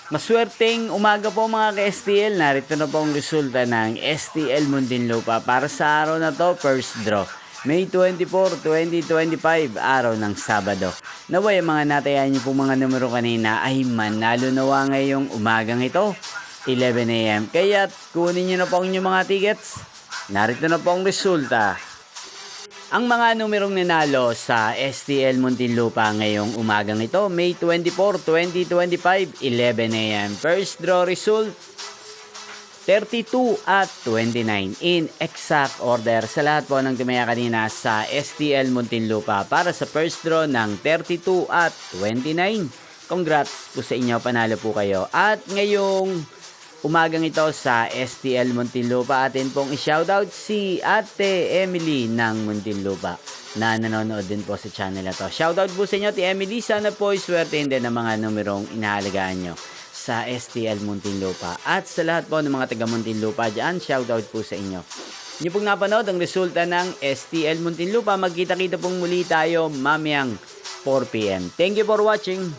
Maswerteng umaga po mga ka-STL. Narito na po ang resulta ng STL Muntinlupa para sa araw na to, first draw. May 24, 2025, araw ng Sabado. Naway ang mga natayan niyo po mga numero kanina ay manalo nawa ngayong umagang ito, 11 AM. Kaya kunin niyo na po ang inyong mga tickets. Narito na po ang resulta. Ang mga numerong nanalo sa STL Muntinlupa ngayong umagang ito, May 24, 2025, 11 AM. First draw result, 32 at 29 in exact order sa lahat po ng tumaya kanina sa STL Muntinlupa para sa first draw ng 32 at 29. Congrats po sa inyo, panalo po kayo. At ngayong umagang ito sa STL Muntinlupa, atin pong i-shoutout si Ate Emily ng Muntinlupa na nanonood din po sa channel na to. Shoutout po sa inyo, Ate Emily. Sana po iswerte din ng mga numerong inahalagaan nyo sa STL Muntinlupa. At sa lahat po ng mga taga Muntinlupa dyan, shoutout po sa inyo. Nyo pong napanood ang resulta ng STL Muntinlupa. Magkita-kita pong muli tayo mamayang 4 PM. Thank you for watching.